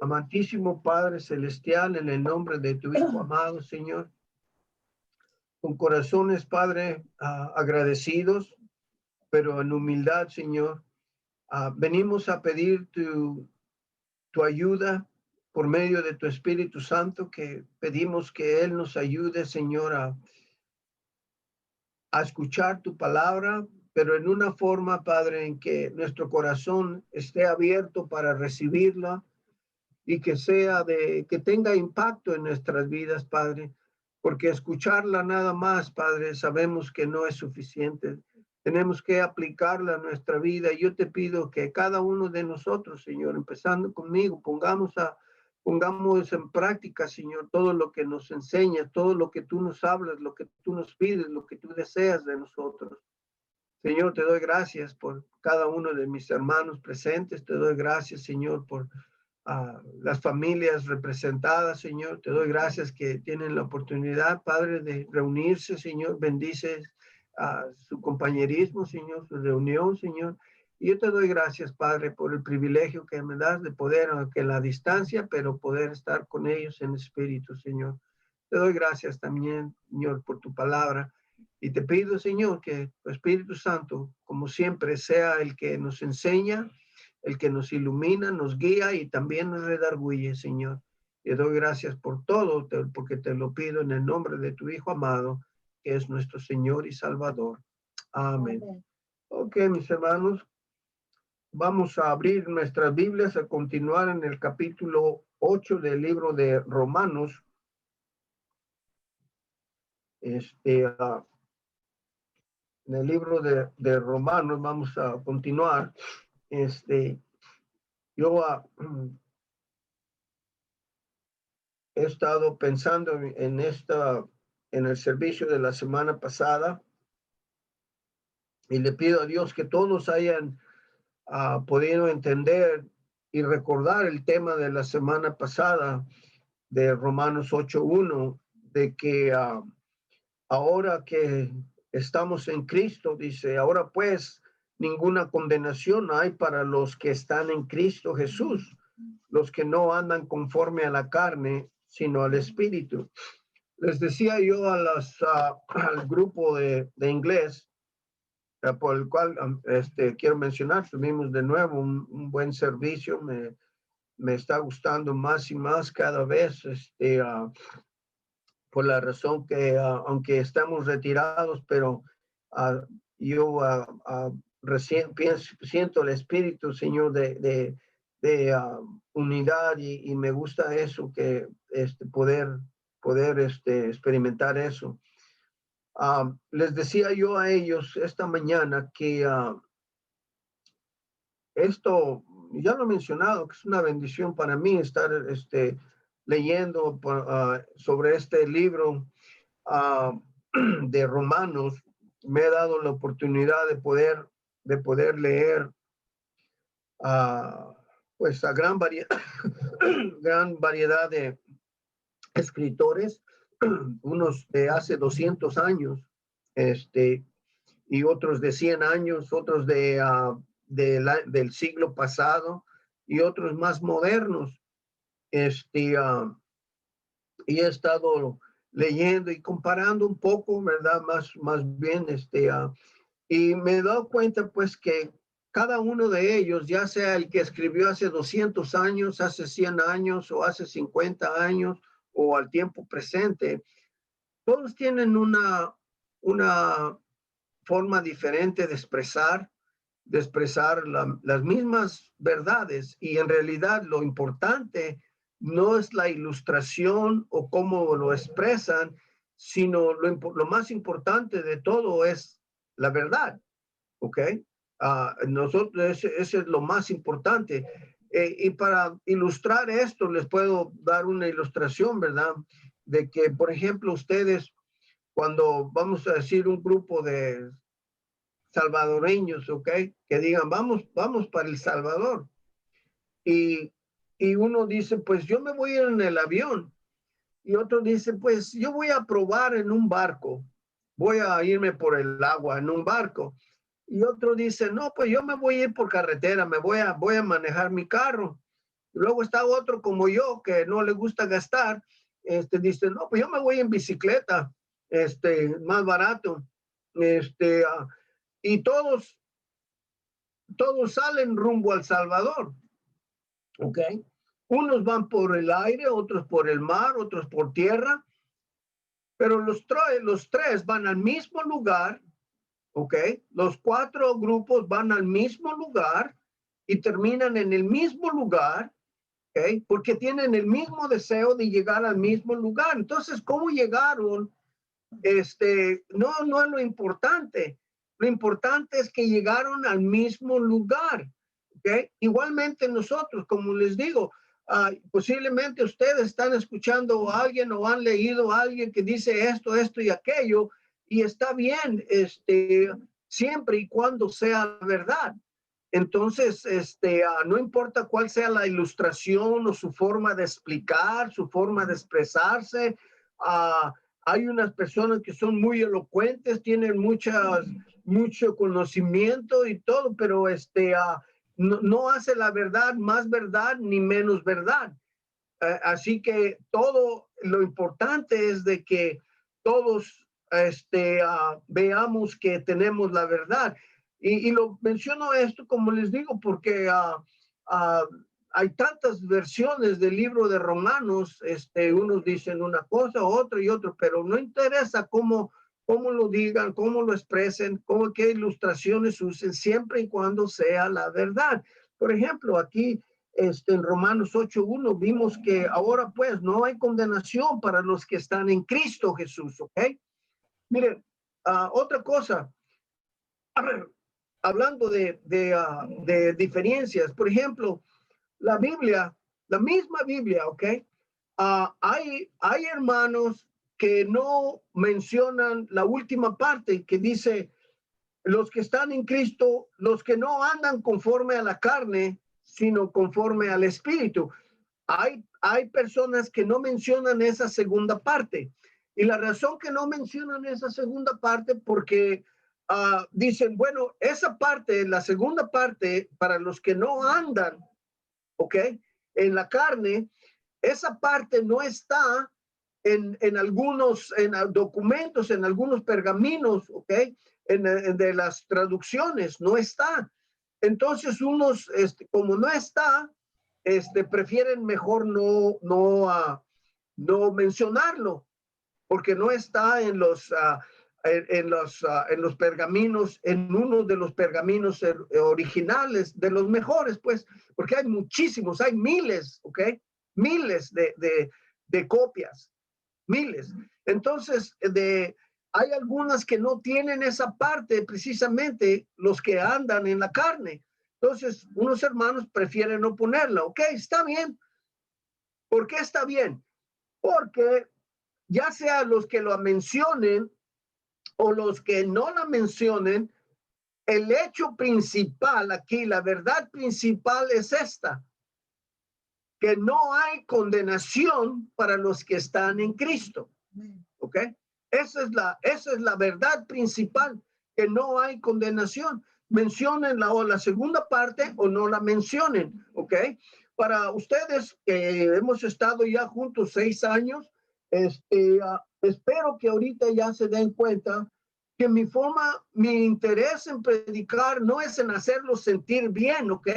Amantísimo Padre Celestial, en el nombre de tu Hijo amado, Señor, con corazones, Padre, agradecidos, pero en humildad, Señor, venimos a pedir tu ayuda por medio de tu Espíritu Santo, que pedimos que Él nos ayude, Señor, a escuchar tu palabra, pero en una forma, Padre, en que nuestro corazón esté abierto para recibirla y que tenga impacto en nuestras vidas, Padre, porque escucharla nada más, Padre, sabemos que no es suficiente. Tenemos que aplicarla a nuestra vida. Yo te pido que cada uno de nosotros, Señor, empezando conmigo, pongamos en práctica, Señor, todo lo que nos enseñas, todo lo que tú nos hablas, lo que tú nos pides, lo que tú deseas de nosotros. Señor, te doy gracias por cada uno de mis hermanos presentes. Te doy gracias, Señor, por las familias representadas, Señor. Te doy gracias que tienen la oportunidad, Padre, de reunirse, Señor. Bendice su compañerismo, Señor, su reunión, Señor. Y yo te doy gracias, Padre, por el privilegio que me das de poder, aunque en la distancia, pero poder estar con ellos en espíritu, Señor. Te doy gracias también, Señor, por tu palabra. Y te pido, Señor, que tu Espíritu Santo, como siempre, sea el que nos enseña, el que nos ilumina, nos guía y también nos redarguye, Señor. Te doy gracias por todo, porque te lo pido en el nombre de tu Hijo amado, que es nuestro Señor y Salvador. Amén. Amén. Ok, mis hermanos, vamos a abrir nuestras Biblias, a continuar en el capítulo 8 del libro de Romanos. En el libro de Romanos vamos a continuar. Yo he estado pensando en el servicio de la semana pasada y le pido a Dios que todos hayan podido entender y recordar el tema de la semana pasada de Romanos 8:1, de que ahora que estamos en Cristo, dice, ahora pues ninguna condenación hay para los que están en Cristo Jesús, los que no andan conforme a la carne, sino al Espíritu. Les decía yo al grupo de inglés, por el cual quiero mencionar, tuvimos de nuevo un buen servicio, me está gustando más y más cada vez, por la razón que aunque estamos retirados, pero yo recién siento el Espíritu, Señor, de unidad y me gusta eso, que poder experimentar eso. Les decía yo a ellos esta mañana que esto, ya lo he mencionado, que es una bendición para mí estar leyendo sobre este libro de Romanos. Me he dado la oportunidad de poder leer pues a gran variedad de escritores, unos de hace 200 años, y otros de 100 años, otros del siglo pasado y otros más modernos. Y he estado leyendo y comparando un poco, ¿verdad? Más bien, y me he dado cuenta pues que cada uno de ellos, ya sea el que escribió hace 200 años, hace 100 años o hace 50 años o al tiempo presente, todos tienen una forma diferente de expresar las mismas verdades, y en realidad lo importante no es la ilustración o cómo lo expresan, sino lo más importante de todo es la verdad, ¿ok? Nosotros, ese es lo más importante. Y para ilustrar esto, les puedo dar una ilustración, ¿verdad? De que, por ejemplo, ustedes, cuando vamos a decir un grupo de salvadoreños, ¿ok? Que digan, vamos para El Salvador. Y uno dice, pues yo me voy a ir en el avión. Y otro dice, pues yo voy a probar en un barco. Voy a irme por el agua en un barco. Y otro dice, no, pues yo me voy a ir por carretera, voy a manejar mi carro. Luego está otro como yo, que no le gusta gastar, dice, no, pues yo me voy en bicicleta, más barato, y todos salen rumbo al Salvador, ¿ok? Unos van por el aire, otros por el mar, otros por tierra, pero los tres van al mismo lugar, ¿ok? Los 4 grupos van al mismo lugar y terminan en el mismo lugar, ¿ok? Porque tienen el mismo deseo de llegar al mismo lugar. Entonces, ¿cómo llegaron? No es lo importante. Lo importante es que llegaron al mismo lugar, ¿ok? Igualmente nosotros, como les digo, posiblemente ustedes están escuchando a alguien o han leído a alguien que dice esto y aquello, y está bien, siempre y cuando sea verdad. Entonces, no importa cuál sea la ilustración o su forma de explicar, su forma de expresarse, hay unas personas que son muy elocuentes, tienen mucho conocimiento y todo, pero no hace la verdad más verdad ni menos verdad. Así que todo lo importante es de que todos veamos que tenemos la verdad. Y lo menciono esto, como les digo, porque hay tantas versiones del libro de Romanos, unos dicen una cosa, otro y otro, pero no interesa cómo lo digan, cómo lo expresen, qué ilustraciones usen, siempre y cuando sea la verdad. Por ejemplo, aquí en Romanos 8:1 vimos que ahora pues no hay condenación para los que están en Cristo Jesús, ¿ok? Miren, otra cosa, hablando de diferencias, por ejemplo, la Biblia, la misma Biblia, ¿ok? Hay hermanos que no mencionan la última parte que dice, los que están en Cristo, los que no andan conforme a la carne, sino conforme al Espíritu. Hay personas que no mencionan esa segunda parte. Y la razón que no mencionan esa segunda parte porque dicen, bueno, esa parte, la segunda parte, para los que no andan, ¿ok? En la carne, esa parte no está en algunos documentos, en algunos pergaminos, ¿ok? De las traducciones, no está. Entonces, unos, como no está, prefieren mejor no mencionarlo, porque no está en los pergaminos, en uno de los pergaminos originales, de los mejores, pues, porque hay muchísimos, hay miles, ¿ok? Miles de copias, miles. Entonces, hay algunas que no tienen esa parte, precisamente los que andan en la carne. Entonces, unos hermanos prefieren no ponerla. Ok, está bien. ¿Por qué está bien? Porque ya sea los que lo mencionen o los que no la mencionen, el hecho principal aquí, la verdad principal es esta, que no hay condenación para los que están en Cristo. ¿Ok? Esa es la verdad principal, que no hay condenación. Mencionen la segunda parte o no la mencionen. ¿Ok? Para ustedes que hemos estado ya juntos 6 años, espero que ahorita ya se den cuenta que mi interés en predicar no es en hacerlos sentir bien, ¿ok?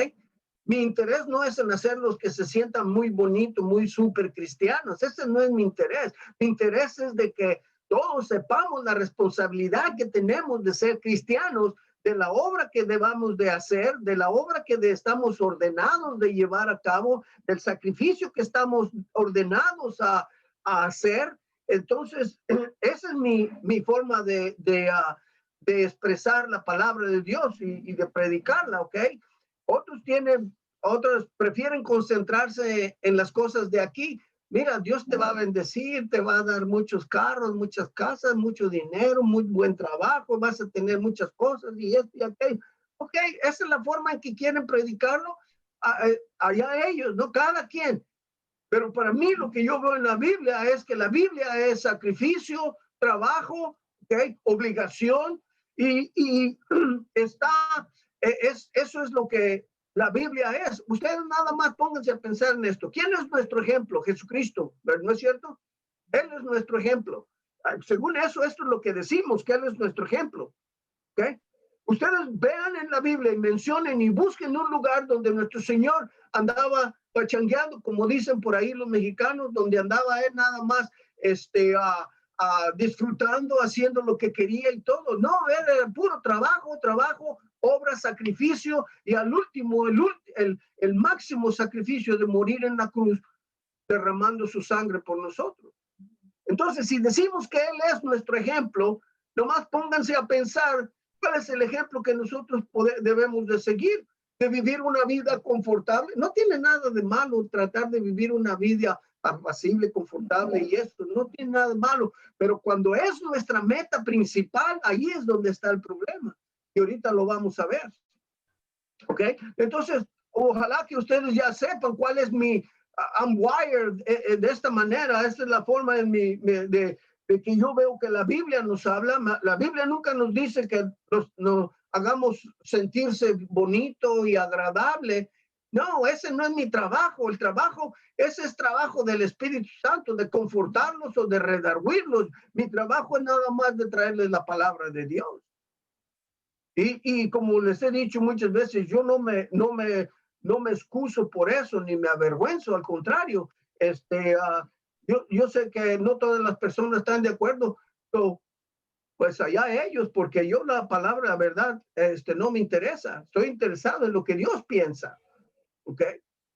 Mi interés no es en hacerlos que se sientan muy bonitos, muy súper cristianos. Ese no es mi interés. Mi interés es de que todos sepamos la responsabilidad que tenemos de ser cristianos, de la obra que debamos de hacer, de la obra que estamos ordenados de llevar a cabo, del sacrificio que estamos ordenados a hacer. Entonces, esa es mi forma de expresar la palabra de Dios y de predicarla, ¿ok? Otros prefieren concentrarse en las cosas de aquí. Mira, Dios te va a bendecir, te va a dar muchos carros, muchas casas, mucho dinero, muy buen trabajo, vas a tener muchas cosas y esto y aquello. Ok, esa es la forma en que quieren predicarlo, allá ellos, no cada quien. Pero para mí lo que yo veo en la Biblia es que la Biblia es sacrificio, trabajo, ¿okay? Obligación y eso es lo que La Biblia es. Ustedes nada más pónganse a pensar en esto. ¿Quién es nuestro ejemplo? Jesucristo, ¿no es cierto? Él es nuestro ejemplo. Según eso, esto es lo que decimos, que Él es nuestro ejemplo. ¿Okay? Ustedes vean en la Biblia y mencionen y busquen un lugar donde nuestro Señor andaba pachangueando, como dicen por ahí los mexicanos, donde andaba Él nada más disfrutando, haciendo lo que quería y todo. No, era puro trabajo, obra, sacrificio y al último, el máximo sacrificio de morir en la cruz, derramando su sangre por nosotros. Entonces, si decimos que Él es nuestro ejemplo, nomás pónganse a pensar cuál es el ejemplo que nosotros debemos de seguir, de vivir una vida confortable. No tiene nada de malo tratar de vivir una vida apacible, confortable y esto, no tiene nada de malo, pero cuando es nuestra meta principal, ahí es donde está el problema. Y ahorita lo vamos a ver. ¿Ok? Entonces, ojalá que ustedes ya sepan cuál es I'm wired de esta manera. Esta es la forma de que yo veo que la Biblia nos habla. La Biblia nunca nos dice que nos hagamos sentirse bonito y agradable. No, ese no es mi trabajo. Ese es trabajo del Espíritu Santo, de confortarlos o de redarguirlos. Mi trabajo es nada más de traerles la palabra de Dios. Y como les he dicho muchas veces, yo no me excuso por eso, ni me avergüenzo, al contrario. Yo sé que no todas las personas están de acuerdo, pero pues allá ellos, porque yo la palabra, la verdad, no me interesa. Estoy interesado en lo que Dios piensa, ¿ok?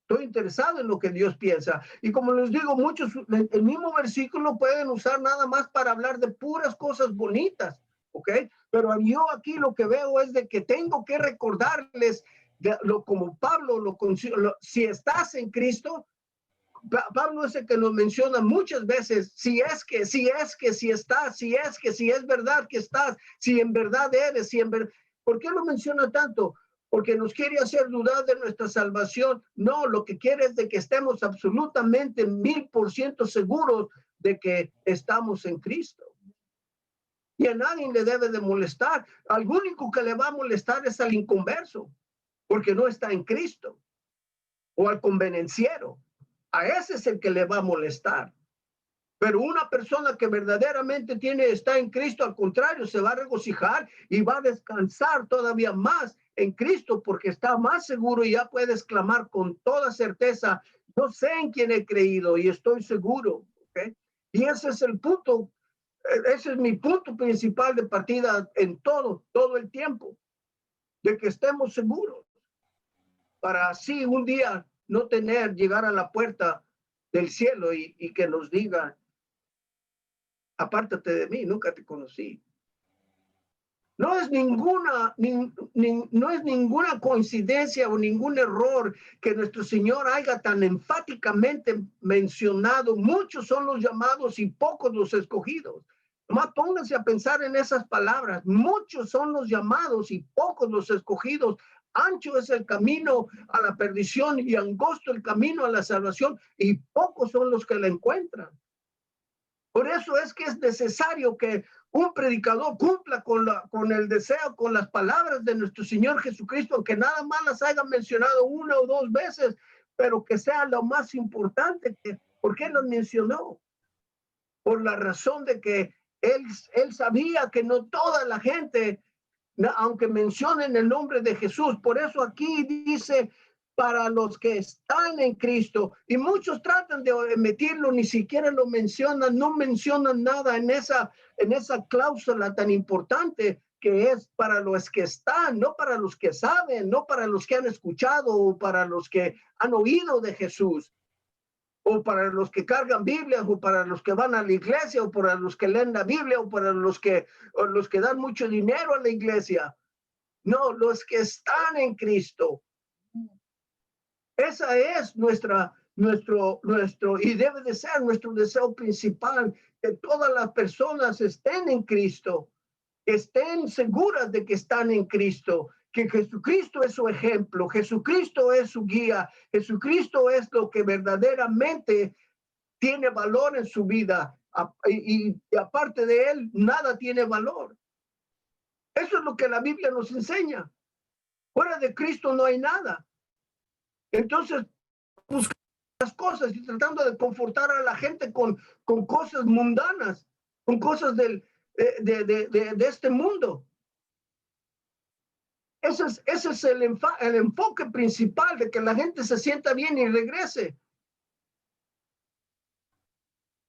Estoy interesado en lo que Dios piensa. Y como les digo, muchos, el mismo versículo pueden usar nada más para hablar de puras cosas bonitas, ¿ok? Pero yo aquí lo que veo es de que tengo que recordarles, como Pablo si estás en Cristo, Pablo es el que nos menciona muchas veces, si es verdad que estás, si en verdad eres, ¿por qué lo menciona tanto? Porque nos quiere hacer dudar de nuestra salvación. No, lo que quiere es de que estemos absolutamente 1000% seguros de que estamos en Cristo. Y a nadie le debe de molestar. Al único que le va a molestar es al inconverso, porque no está en Cristo, o al convenenciero. A ese es el que le va a molestar. Pero una persona que verdaderamente está en Cristo, al contrario, se va a regocijar y va a descansar todavía más en Cristo, porque está más seguro y ya puede exclamar con toda certeza: yo sé en quién he creído y estoy seguro. ¿Okay? Y ese es el punto. Ese es mi punto principal de partida en todo el tiempo, de que estemos seguros para así un día no llegar a la puerta del cielo y que nos diga: apártate de mí, nunca te conocí. No es ninguna coincidencia o ningún error que nuestro Señor haya tan enfáticamente mencionado: muchos son los llamados y pocos los escogidos. Nomás pónganse a pensar en esas palabras: muchos son los llamados y pocos los escogidos. Ancho es el camino a la perdición y angosto el camino a la salvación, y pocos son los que la encuentran. Por eso es que es necesario que un predicador cumpla con el deseo, con las palabras de nuestro Señor Jesucristo, aunque nada más las haya mencionado una o dos veces, pero que sea lo más importante. ¿Por qué lo mencionó? Por la razón de que él sabía que no toda la gente, aunque mencionen el nombre de Jesús, por eso aquí dice: para los que están en Cristo. Y muchos tratan de omitirlo, ni siquiera lo mencionan, no mencionan nada en esa cláusula tan importante, que es para los que están, no para los que saben, no para los que han escuchado o para los que han oído de Jesús, o para los que cargan Biblias, o para los que van a la iglesia, o para los que leen la Biblia, o para los que dan mucho dinero a la iglesia. No, los que están en Cristo. Esa es nuestro, y debe de ser nuestro deseo principal, que todas las personas estén en Cristo, estén seguras de que están en Cristo, que Jesucristo es su ejemplo, Jesucristo es su guía, Jesucristo es lo que verdaderamente tiene valor en su vida, y aparte de él, nada tiene valor. Eso es lo que la Biblia nos enseña. Fuera de Cristo no hay nada. Entonces, buscando las cosas y tratando de confortar a la gente con cosas mundanas, con cosas de este mundo. Ese es el enfoque principal, de que la gente se sienta bien y regrese.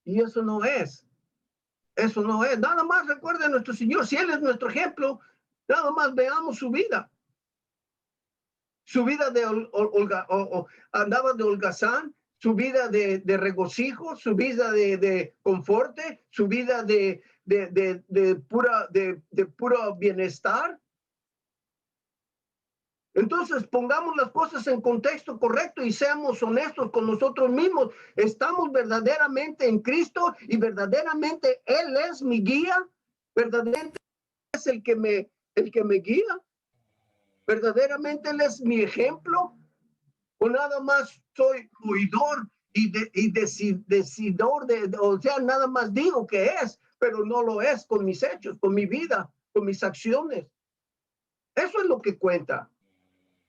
Y eso no es. Eso no es. Nada más recuerden a nuestro Señor. Si Él es nuestro ejemplo, nada más veamos su vida. Su vida andaba de holgazán, su vida de regocijo, su vida de conforte, su vida de puro bienestar. Entonces, pongamos las cosas en contexto correcto y seamos honestos con nosotros mismos. ¿Estamos verdaderamente en Cristo y verdaderamente Él es mi guía? ¿Verdaderamente es el que me guía? ¿Verdaderamente Él es mi ejemplo? ¿O nada más soy oidor y decidor o sea, nada más digo que es, pero no lo es con mis hechos, con mi vida, con mis acciones? Eso es lo que cuenta.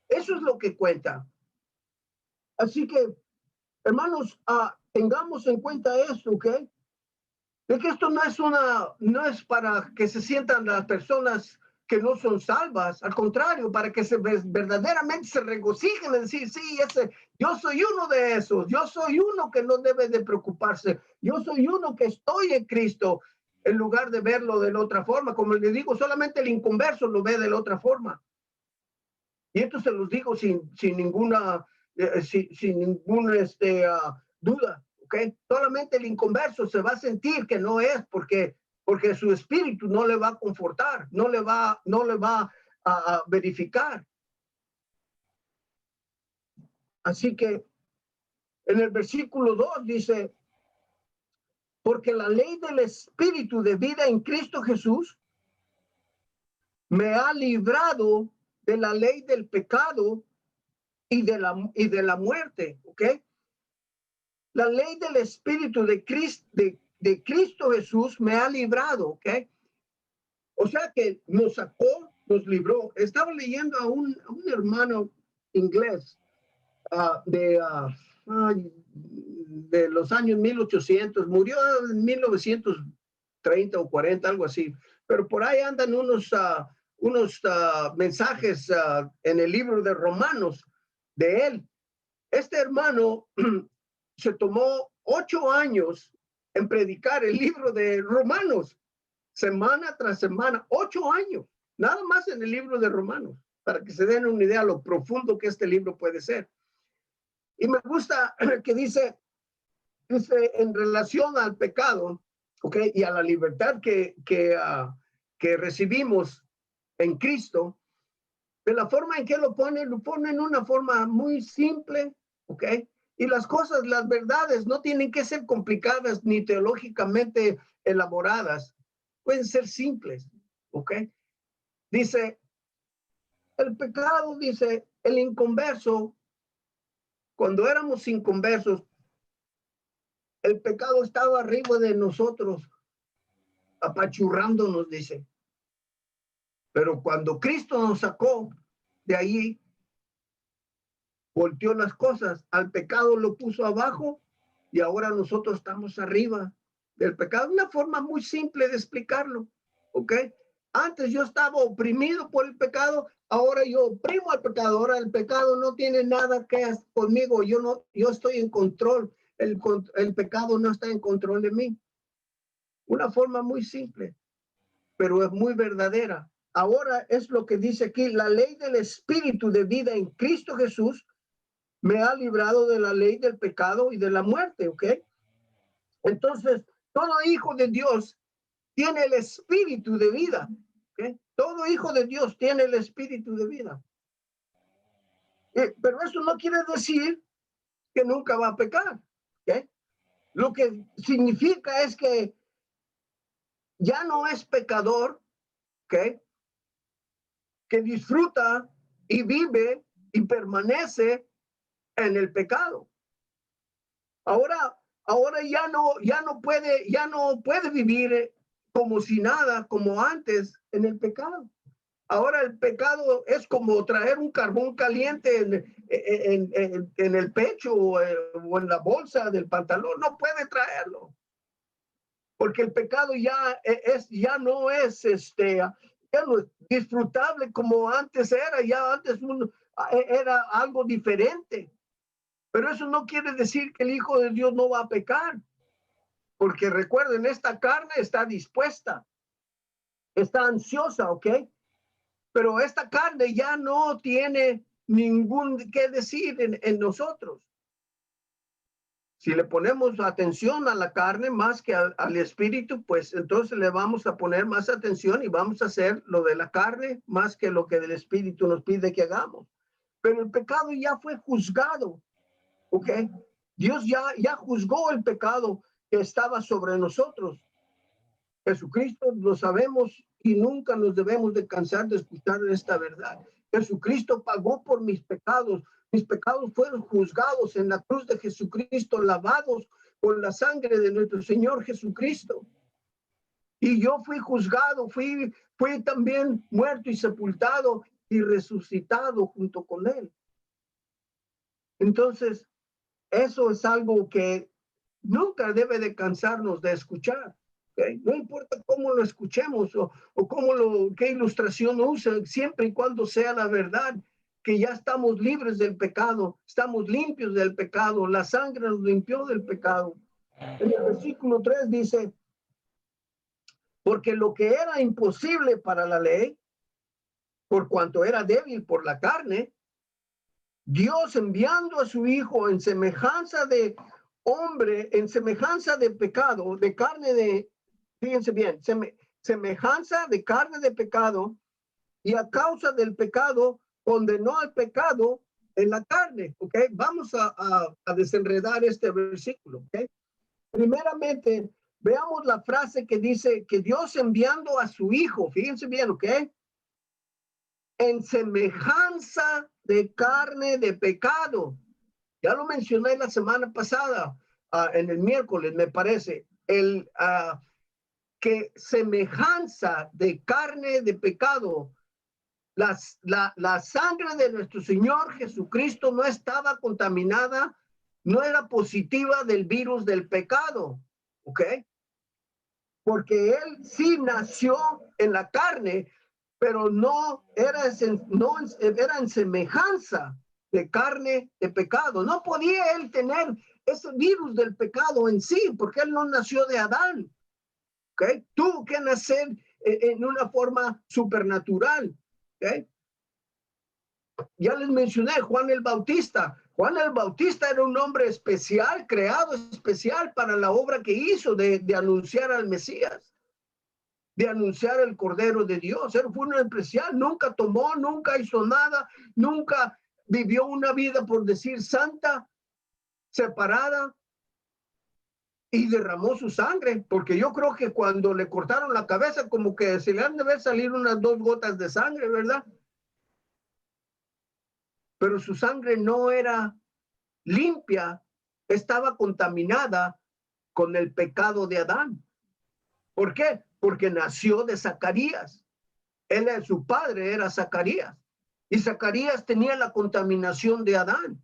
Eso es lo que cuenta. Así que, hermanos, tengamos en cuenta esto, ¿ok? De que esto no es para que se sientan las personas que no son salvas, al contrario, para que verdaderamente se regocijen en decir, sí, yo soy uno de esos, yo soy uno que no debe de preocuparse, yo soy uno que estoy en Cristo, en lugar de verlo de la otra forma. Como les digo, solamente el inconverso lo ve de la otra forma. Y esto se los digo sin ninguna duda, ¿ok? Solamente el inconverso se va a sentir que no es porque su espíritu no le va a confortar, no le va a verificar. Así que en el versículo 2 dice, porque la ley del espíritu de vida en Cristo Jesús me ha librado de la ley del pecado y de la muerte, ¿ok? La ley del Espíritu de Cristo Jesús me ha librado, ¿ok? O sea que nos sacó, nos libró. Estaba leyendo a un hermano inglés de los años 1800, murió en 1930 o 40, algo así. Pero por ahí andan unos mensajes en el libro de Romanos de él. Este hermano se tomó 8 años en predicar el libro de Romanos, semana tras semana, 8 años, nada más en el libro de Romanos, para que se den una idea de lo profundo que este libro puede ser. Y me gusta que dice en relación al pecado, ¿ok? Y a la libertad que recibimos en Cristo, de la forma en que lo pone en una forma muy simple, ¿ok? Y las cosas, las verdades, no tienen que ser complicadas ni teológicamente elaboradas. Pueden ser simples, ¿ok? Dice, el pecado, dice, el inconverso, cuando éramos inconversos, el pecado estaba arriba de nosotros, apachurrándonos, dice. Pero cuando Cristo nos sacó de ahí, volteó las cosas, al pecado lo puso abajo y ahora nosotros estamos arriba del pecado. Una forma muy simple de explicarlo, ¿ok? Antes yo estaba oprimido por el pecado, ahora yo oprimo al pecado, ahora el pecado no tiene nada que hacer conmigo, yo estoy en control, el pecado no está en control de mí. Una forma muy simple, pero es muy verdadera. Ahora es lo que dice aquí, la ley del espíritu de vida en Cristo Jesús me ha librado de la ley del pecado y de la muerte, ¿ok? Entonces, todo hijo de Dios tiene el espíritu de vida, ¿ok? Todo hijo de Dios tiene el espíritu de vida. Pero eso no quiere decir que nunca va a pecar, ¿ok? Lo que significa es que ya no es pecador, ¿ok? Que disfruta y vive y permanece en el pecado. Ahora ya no puede vivir como si nada, como antes en el pecado. Ahora el pecado es como traer un carbón caliente en el pecho o en la bolsa del pantalón. No puede traerlo. Porque el pecado ya no es ya no es disfrutable como antes era. Ya antes era algo diferente. Pero eso no quiere decir que el Hijo de Dios no va a pecar. Porque recuerden, esta carne está dispuesta, está ansiosa, ¿ok? Pero esta carne ya no tiene ningún que decir en nosotros. Si le ponemos atención a la carne más que al espíritu, pues entonces le vamos a poner más atención y vamos a hacer lo de la carne más que lo que del espíritu nos pide que hagamos. Pero el pecado ya fue juzgado, ¿ok? Dios ya juzgó el pecado que estaba sobre nosotros. Jesucristo lo sabemos y nunca nos debemos de cansar de escuchar esta verdad. Jesucristo pagó por mis pecados. Mis pecados fueron juzgados en la cruz de Jesucristo, lavados con la sangre de nuestro Señor Jesucristo. Y yo fui juzgado, fui también muerto y sepultado y resucitado junto con Él. Entonces, eso es algo que nunca debe de cansarnos de escuchar. ¿Okay? No importa cómo lo escuchemos o qué ilustración use, siempre y cuando sea la verdad, que ya estamos libres del pecado, estamos limpios del pecado, la sangre nos limpió del pecado. En el versículo 3 dice, porque lo que era imposible para la ley, por cuanto era débil por la carne, Dios enviando a su Hijo en semejanza de hombre, en semejanza de pecado, de carne de, fíjense bien, semejanza de carne de pecado, y a causa del pecado condenó al pecado en la carne, ¿ok? Vamos a desenredar este versículo, ¿ok? Primeramente, veamos la frase que dice que Dios enviando a su Hijo, fíjense bien, ¿ok? En semejanza de carne de pecado. Ya lo mencioné la semana pasada, en el miércoles, me parece, que semejanza de carne de pecado, la sangre de nuestro Señor Jesucristo no estaba contaminada, no era positiva del virus del pecado, ¿ok? Porque Él sí nació en la carne, pero no era en semejanza de carne de pecado. No podía Él tener ese virus del pecado en sí, porque Él no nació de Adán. ¿Okay? Tuvo que nacer en una forma supernatural. ¿Okay? Ya les mencioné Juan el Bautista. Juan el Bautista era un hombre especial, creado especial para la obra que hizo de anunciar al Mesías, de anunciar el Cordero de Dios. Él fue un especial, nunca tomó, nunca hizo nada, nunca vivió una vida, por decir, santa, separada, y derramó su sangre, porque yo creo que cuando le cortaron la cabeza, como que se le han de ver salir unas 2 gotas de sangre, ¿verdad? Pero su sangre no era limpia, estaba contaminada con el pecado de Adán. ¿Por qué? Porque nació de Zacarías. Su padre era Zacarías. Y Zacarías tenía la contaminación de Adán.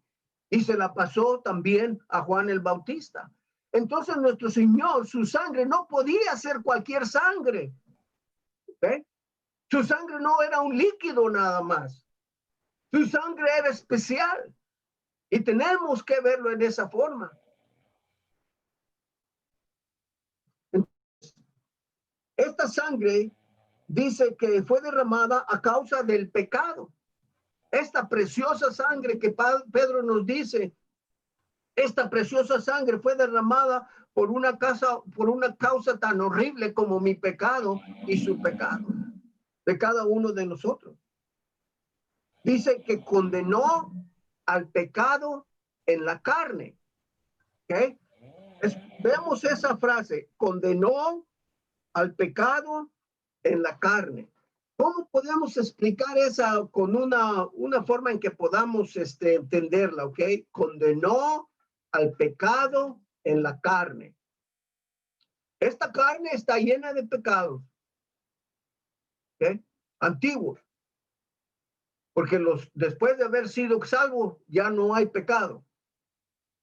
Y se la pasó también a Juan el Bautista. Entonces nuestro Señor, su sangre no podía ser cualquier sangre. ¿Okay? Su sangre no era un líquido nada más. Su sangre era especial. Y tenemos que verlo en esa forma. Esta sangre dice que fue derramada a causa del pecado. Esta preciosa sangre que Pedro nos dice, esta preciosa sangre fue derramada por una causa tan horrible como mi pecado y su pecado de cada uno de nosotros. Dice que condenó al pecado en la carne. ¿Okay? Vemos esa frase, condenó al pecado en la carne. ¿Cómo podemos explicar esa con una forma en que podamos entenderla? ¿Ok? Condenó al pecado en la carne. Esta carne está llena de pecados, ¿ok? Antiguos. porque después de haber sido salvo ya no hay pecado,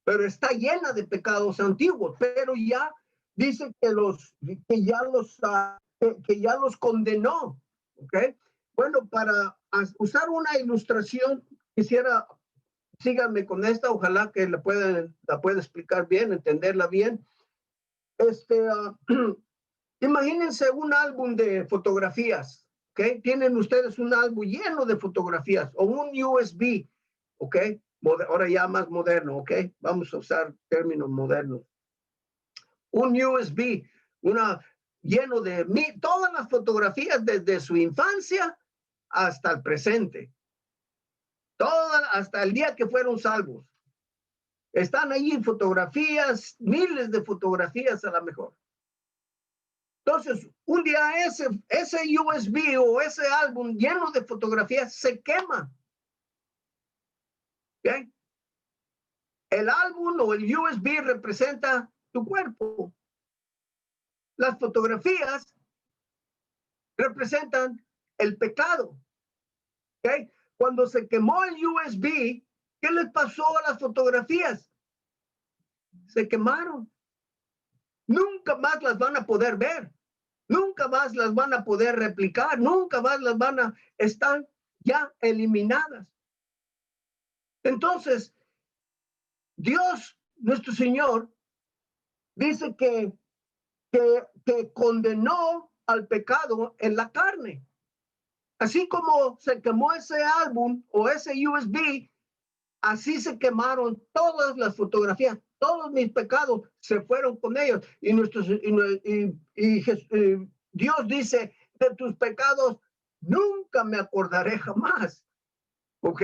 pero está llena de pecados antiguos, pero ya dice que ya los condenó, ¿ok? Bueno, para usar una ilustración, quisiera, síganme con esta, ojalá que la pueda explicar bien, entenderla bien. Imagínense un álbum de fotografías, ¿ok? Tienen ustedes un álbum lleno de fotografías o un USB, ¿ok? Ahora ya más moderno, ¿ok? Vamos a usar términos modernos. Un USB, lleno de todas las fotografías desde su infancia hasta el presente. Hasta el día que fueron salvos. Están ahí fotografías, miles de fotografías a lo mejor. Entonces, un día ese USB o ese álbum lleno de fotografías se quema. ¿Okay? El álbum o el USB representa tu cuerpo. Las fotografías representan el pecado. ¿Okay? Cuando se quemó el USB, ¿qué les pasó a las fotografías? Se quemaron. Nunca más las van a poder ver. Nunca más las van a poder replicar. Nunca más las van a estar ya eliminadas. Entonces, Dios, nuestro Señor, dice que condenó al pecado en la carne. Así como se quemó ese álbum o ese USB, así se quemaron todas las fotografías. Todos mis pecados se fueron con ellos. Y Dios dice, de tus pecados nunca me acordaré jamás. ¿Ok?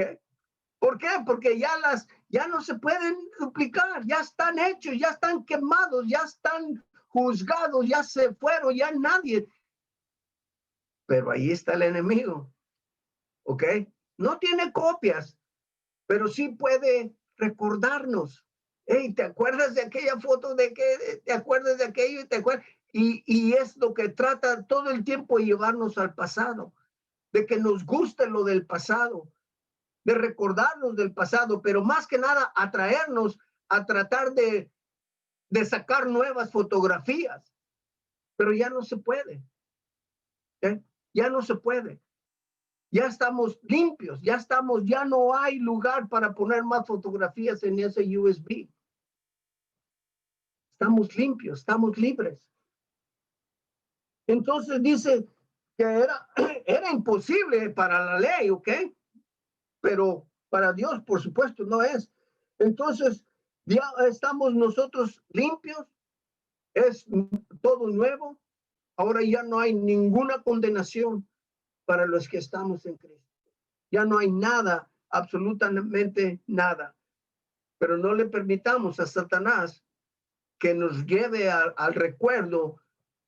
¿Por qué? Porque ya no se pueden duplicar, ya están hechos, ya están quemados, ya están juzgados, ya se fueron, ya nadie. Pero ahí está el enemigo, ¿ok? No tiene copias, pero sí puede recordarnos. Hey, ¿te acuerdas de aquella foto? ¿Te acuerdas de aquello? ¿Te acuerdas? Y es lo que trata todo el tiempo de llevarnos al pasado, de que nos guste lo del pasado, de recordarnos del pasado, pero más que nada atraernos a tratar de sacar nuevas fotografías, pero ya no se puede, ¿eh? Ya no se puede. Ya estamos limpios, ya no hay lugar para poner más fotografías en ese USB. Estamos limpios, estamos libres. Entonces dice que era imposible para la ley, ¿ok? Pero para Dios, por supuesto, no es. Entonces, ya estamos nosotros limpios, es todo nuevo. Ahora ya no hay ninguna condenación para los que estamos en Cristo. Ya no hay nada, absolutamente nada. Pero no le permitamos a Satanás que nos lleve al recuerdo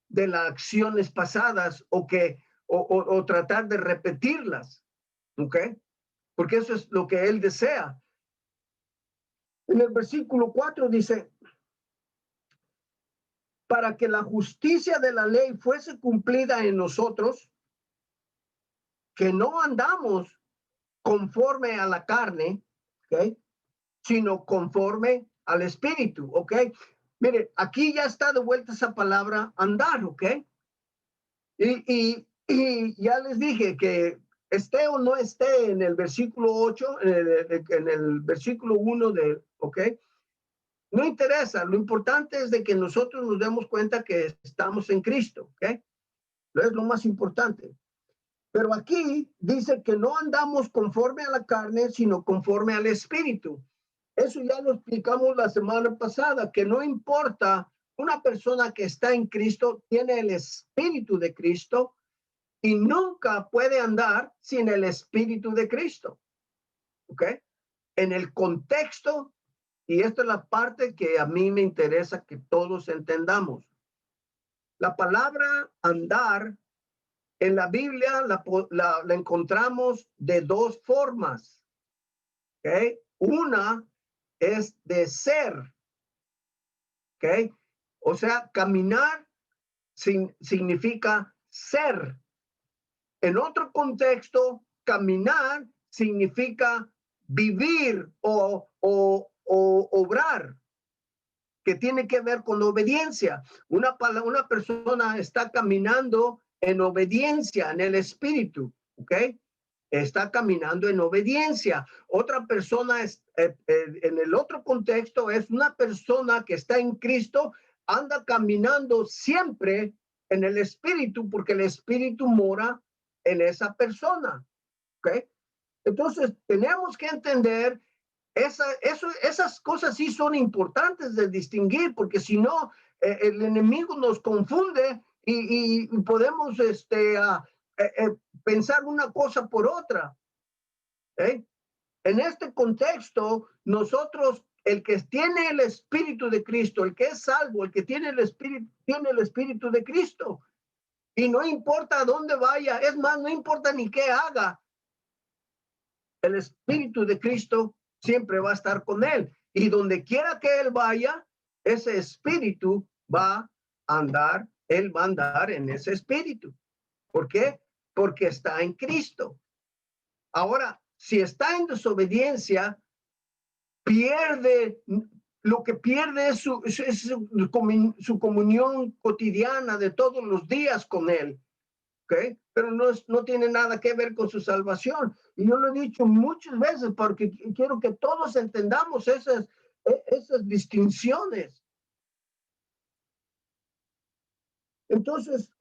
de las acciones pasadas o tratar de repetirlas. ¿Ok? Porque eso es lo que él desea. En el versículo 4 dice, para que la justicia de la ley fuese cumplida en nosotros, que no andamos conforme a la carne, ¿ok? Sino conforme al espíritu, ¿ok? Mire, aquí ya está de vuelta esa palabra andar, ¿ok? Y ya les dije que esté o no esté en el versículo 8, en el versículo 1 de, ¿ok? No interesa, lo importante es de que nosotros nos demos cuenta que estamos en Cristo, ¿ok? Es lo más importante. Pero aquí dice que no andamos conforme a la carne, sino conforme al espíritu. Eso ya lo explicamos la semana pasada, que no importa, una persona que está en Cristo tiene el espíritu de Cristo y nunca puede andar sin el espíritu de Cristo. ¿Ok? En el contexto, y esta es la parte que a mí me interesa que todos entendamos. La palabra andar en la Biblia la encontramos de dos formas. ¿Ok? Una es de ser. ¿Ok? O sea, caminar significa ser. En otro contexto, caminar significa vivir o obrar, que tiene que ver con obediencia. Una persona está caminando en obediencia en el espíritu, ¿ok? Está caminando en obediencia. Otra persona en el otro contexto es una persona que está en Cristo, anda caminando siempre en el espíritu porque el espíritu mora en esa persona, ¿ok? Entonces tenemos que entender esas cosas sí son importantes de distinguir, porque si no, el enemigo nos confunde y podemos pensar una cosa por otra. ¿Eh? En este contexto, nosotros, el que tiene el Espíritu de Cristo, el que es salvo, el que tiene el Espíritu de Cristo. Y no importa a dónde vaya, es más, no importa ni qué haga, el Espíritu de Cristo siempre va a estar con él. Y donde quiera que él vaya, ese Espíritu va a andar, él va a andar en ese Espíritu. ¿Por qué? Porque está en Cristo. Ahora, si está en desobediencia, pierde, lo que pierde es su comunión cotidiana de todos los días con él. ¿Okay? Pero no tiene nada que ver con su salvación. Y yo lo he dicho muchas veces porque quiero que todos entendamos esas distinciones. Entonces,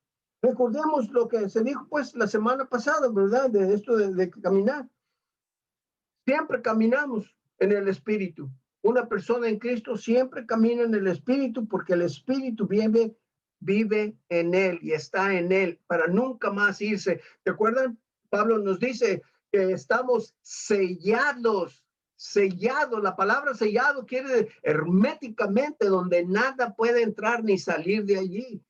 recordemos lo que se dijo pues la semana pasada, ¿verdad? De esto de caminar. Siempre caminamos en el Espíritu. Una persona en Cristo siempre camina en el Espíritu porque el Espíritu vive en él y está en él para nunca más irse. ¿Te acuerdan? Pablo nos dice que estamos sellados. La palabra sellado quiere decir herméticamente, donde nada puede entrar ni salir de allí.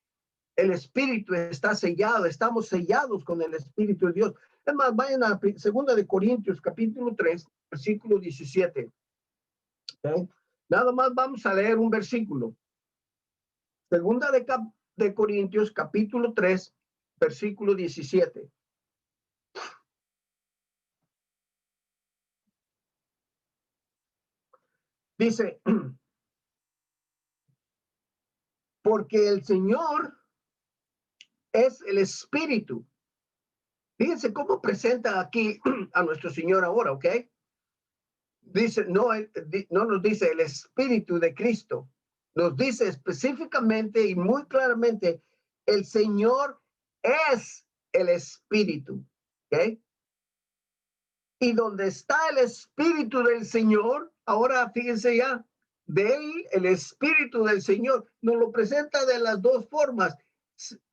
El Espíritu está sellado, estamos sellados con el Espíritu de Dios. Es más, vayan a 2 Corintios, capítulo 3, versículo 17. ¿Okay? Nada más vamos a leer un versículo. 2 de Corintios, capítulo 3, versículo 17. Dice, porque el Señor es el Espíritu. Fíjense cómo presenta aquí a nuestro Señor ahora, ¿ok? Dice, no nos dice el Espíritu de Cristo, nos dice específicamente y muy claramente, el Señor es el Espíritu, ¿ok? Y donde está el Espíritu del Señor, ahora fíjense ya, de él, el Espíritu del Señor, nos lo presenta de las dos formas.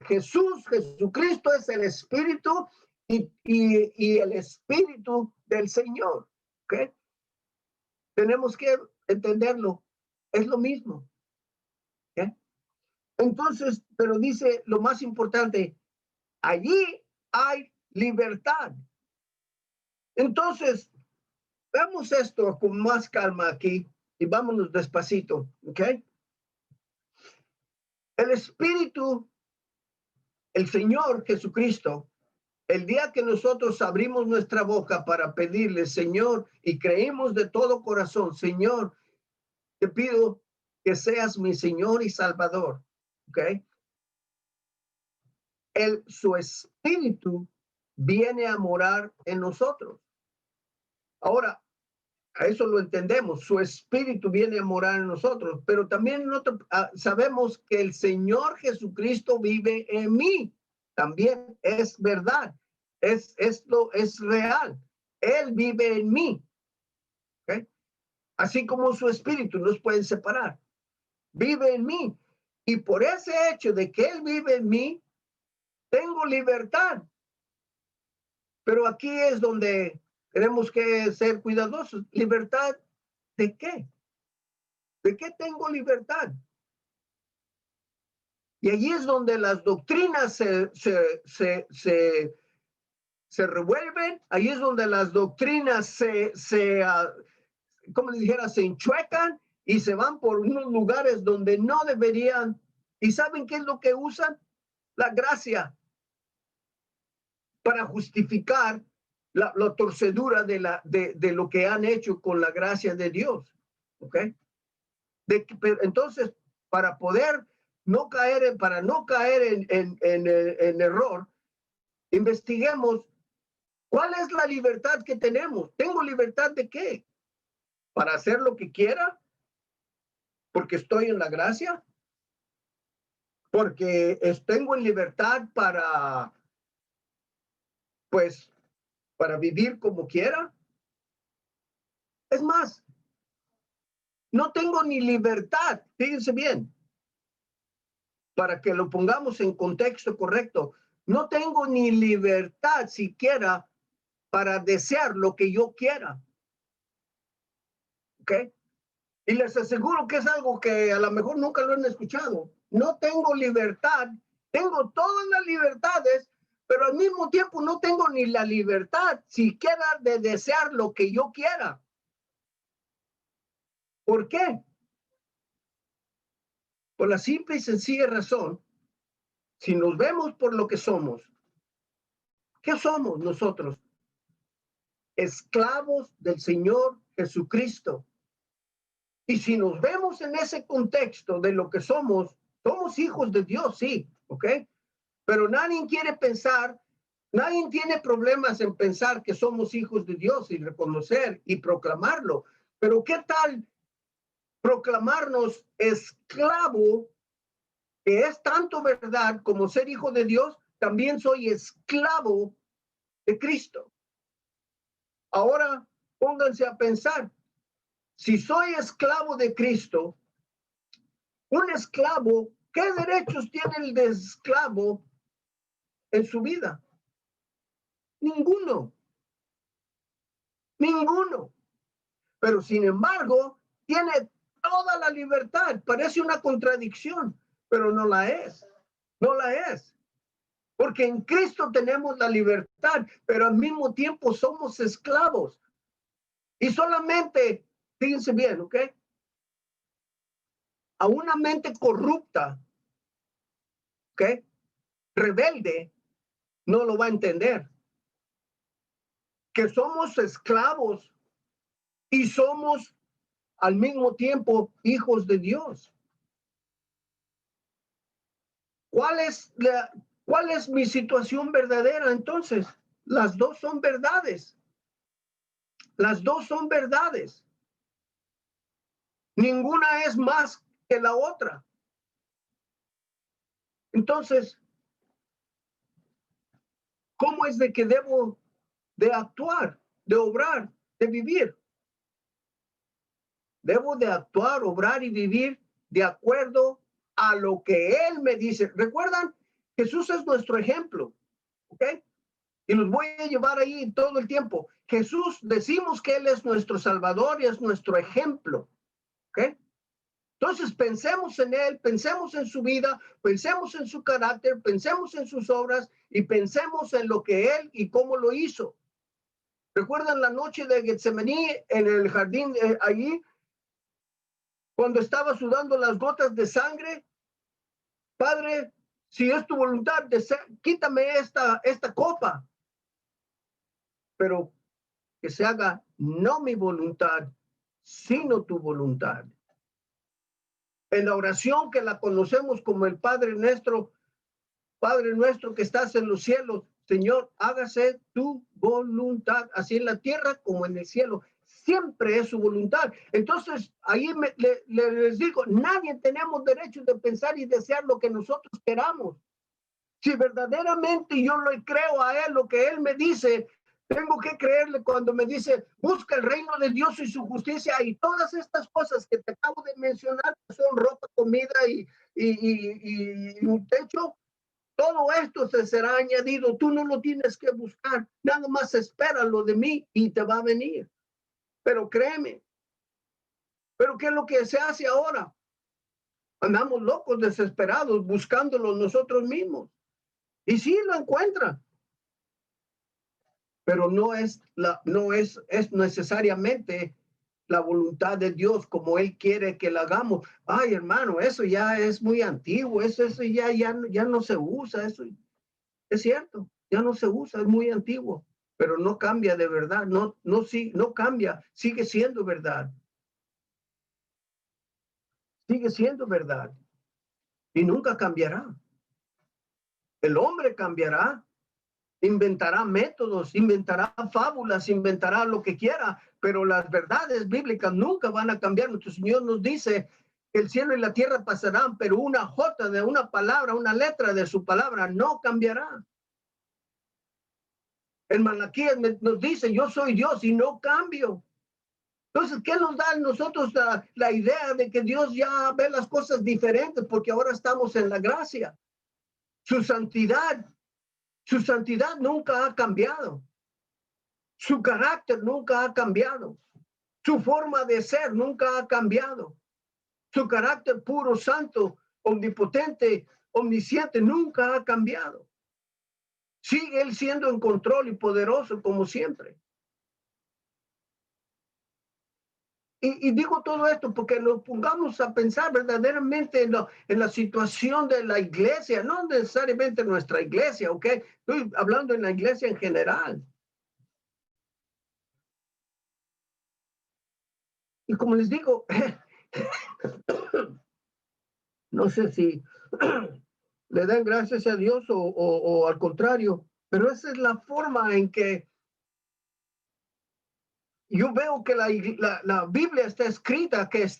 Jesucristo es el Espíritu y el Espíritu del Señor, ¿ok? Tenemos que entenderlo, es lo mismo. ¿Okay? Entonces, pero dice lo más importante, allí hay libertad. Entonces, veamos esto con más calma aquí y vámonos despacito, ¿ok? El Espíritu, el Señor Jesucristo, el día que nosotros abrimos nuestra boca para pedirle, Señor, y creemos de todo corazón, Señor, te pido que seas mi Señor y Salvador, ¿ok? Su Espíritu viene a morar en nosotros. Ahora, a eso lo entendemos, su Espíritu viene a morar en nosotros, pero también nosotros sabemos que el Señor Jesucristo vive en mí, también es verdad, es real, Él vive en mí, ¿okay? Así como su Espíritu, no se pueden separar, vive en mí, y por ese hecho de que Él vive en mí, tengo libertad. Pero aquí es donde tenemos que ser cuidadosos. ¿Libertad de qué? ¿De qué tengo libertad? Y allí es donde las doctrinas se revuelven, allí es donde las doctrinas como les dijera, se enchuecan y se van por unos lugares donde no deberían. ¿Y saben qué es lo que usan? La gracia para justificar la torcedura de lo que han hecho con la gracia de Dios. ¿Ok? Entonces, para poder no caer, para no caer en error, investiguemos cuál es la libertad que tenemos. ¿Tengo libertad de qué? ¿Para hacer lo que quiera? ¿Porque estoy en la gracia? ¿Porque tengo en libertad para, pues, para vivir como quiera? Es más, no tengo ni libertad, fíjense bien, para que lo pongamos en contexto correcto. No tengo ni libertad siquiera para desear lo que yo quiera. ¿Ok? Y les aseguro que es algo que a lo mejor nunca lo han escuchado. No tengo libertad, tengo todas las libertades, pero al mismo tiempo no tengo ni la libertad siquiera de desear lo que yo quiera. ¿Por qué? Por la simple y sencilla razón, si nos vemos por lo que somos, ¿qué somos nosotros? Esclavos del Señor Jesucristo. Y si nos vemos en ese contexto de lo que somos hijos de Dios, sí, ¿ok? Pero nadie quiere pensar, nadie tiene problemas en pensar que somos hijos de Dios y reconocer y proclamarlo. Pero ¿qué tal proclamarnos esclavo, que es tanto verdad como ser hijo de Dios? También soy esclavo de Cristo. Ahora pónganse a pensar, si soy esclavo de Cristo, un esclavo, ¿qué derechos tiene el de esclavo en su vida? Ninguno. Ninguno. Pero sin embargo, tiene toda la libertad. Parece una contradicción, pero no la es. No la es. Porque en Cristo tenemos la libertad, pero al mismo tiempo somos esclavos. Y solamente, fíjense bien, ¿ok? A una mente corrupta, ¿ok? Rebelde, no lo va a entender. Que somos esclavos y somos al mismo tiempo hijos de Dios. ¿Cuál es mi situación verdadera entonces? Las dos son verdades. Las dos son verdades. Ninguna es más que la otra. Entonces, ¿cómo es de que debo de actuar, de obrar, de vivir? Debo de actuar, obrar y vivir de acuerdo a lo que Él me dice. ¿Recuerdan? Jesús es nuestro ejemplo, ¿ok? Y los voy a llevar ahí todo el tiempo. Jesús, decimos que Él es nuestro Salvador y es nuestro ejemplo, ¿ok? Entonces pensemos en Él, pensemos en su vida, pensemos en su carácter, pensemos en sus obras y pensemos en lo que Él y cómo lo hizo. ¿Recuerdan la noche de Getsemaní en el jardín allí? Cuando estaba sudando las gotas de sangre, Padre, si es tu voluntad, quítame esta copa, pero que se haga no mi voluntad, sino tu voluntad. En la oración que la conocemos como el Padre nuestro que estás en los cielos, Señor, hágase tu voluntad, así en la tierra como en el cielo. Siempre es su voluntad. Entonces, ahí les digo, nadie tenemos derecho de pensar y desear lo que nosotros queramos. Si verdaderamente yo le creo a Él, lo que Él me dice, tengo que creerle cuando me dice, busca el reino de Dios y su justicia, y todas estas cosas que te acabo de mencionar, que son ropa, comida y un techo, todo esto te será añadido. Tú no lo tienes que buscar, nada más espéralo de mí y te va a venir. Pero créeme, ¿pero qué es lo que se hace ahora? Andamos locos, desesperados, buscándolo nosotros mismos. Y sí lo encuentran, pero no es necesariamente la voluntad de Dios como Él quiere que la hagamos. Ay, hermano, eso ya es muy antiguo, eso ya no se usa, eso es cierto, ya no se usa, es muy antiguo. pero no cambia de verdad, no cambia, sigue siendo verdad. Sigue siendo verdad y nunca cambiará. El hombre cambiará, inventará métodos, inventará fábulas, inventará lo que quiera, pero las verdades bíblicas nunca van a cambiar. Nuestro Señor nos dice, el cielo y la tierra pasarán, pero una jota de una palabra, una letra de su palabra no cambiará. En Malaquías nos dice, yo soy Dios y no cambio. Entonces, ¿qué nos da a nosotros la idea de que Dios ya ve las cosas diferentes? Porque ahora estamos en la gracia. Su santidad nunca ha cambiado. Su carácter nunca ha cambiado. Su forma de ser nunca ha cambiado. Su carácter puro, santo, omnipotente, omnisciente, nunca ha cambiado. Sigue él siendo en control y poderoso como siempre. Y digo todo esto porque nos pongamos a pensar verdaderamente en la situación de la iglesia, no necesariamente nuestra iglesia, ¿ok? Estoy hablando en la iglesia en general. Y como les digo, no sé si le dan gracias a Dios o al contrario, pero esa es la forma en que yo veo que la Biblia está escrita, que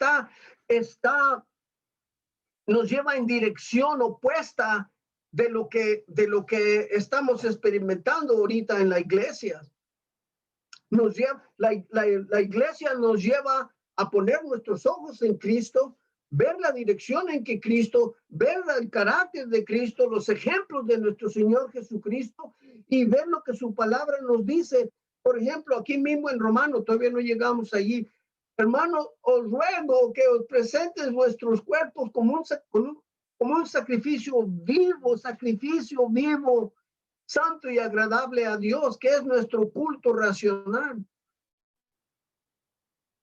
nos lleva en dirección opuesta de lo que estamos experimentando ahorita en la iglesia. La iglesia nos lleva a poner nuestros ojos en Cristo, ver la dirección en que Cristo, ver el carácter de Cristo, los ejemplos de nuestro Señor Jesucristo y ver lo que su palabra nos dice. Por ejemplo, aquí mismo en Romano, todavía no llegamos allí. Hermano, os ruego que os presentes vuestros cuerpos como un sacrificio vivo, santo y agradable a Dios, que es nuestro culto racional.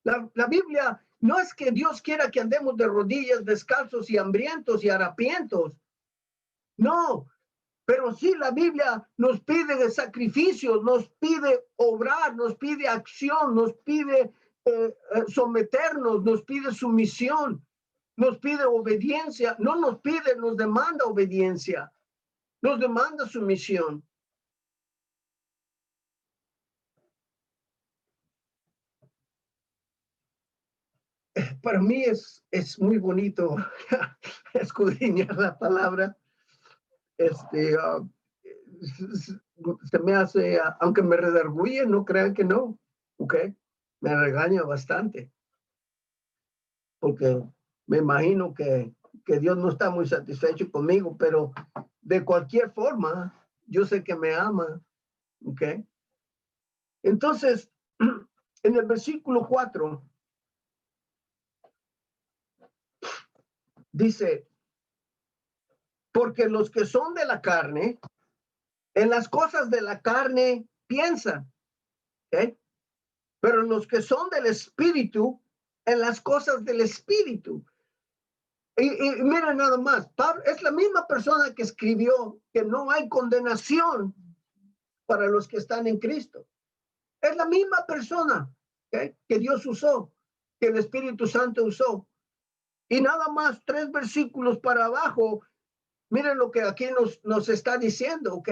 La Biblia no es que Dios quiera que andemos de rodillas, descalzos y hambrientos y harapientos. No, pero sí la Biblia nos pide de sacrificios, nos pide obrar, nos pide acción, nos pide someternos, nos pide sumisión, nos pide obediencia, no nos pide, nos demanda obediencia, nos demanda sumisión. Para mí es muy bonito escudriñar la palabra. Se me hace, aunque me redarguye, no crean que no, ¿ok? Me regaña bastante, porque me imagino que Dios no está muy satisfecho conmigo, pero de cualquier forma, yo sé que me ama, ¿ok? Entonces, en el versículo 4, dice, porque los que son de la carne, en las cosas de la carne piensan, ¿ok? Pero los que son del espíritu, en las cosas del espíritu. Y mira nada más, Pablo es la misma persona que escribió que no hay condenación para los que están en Cristo. Es la misma persona, ¿okay?, que Dios usó, que el Espíritu Santo usó. Y nada más 3 versículos para abajo, miren lo que aquí nos está diciendo, ¿ok?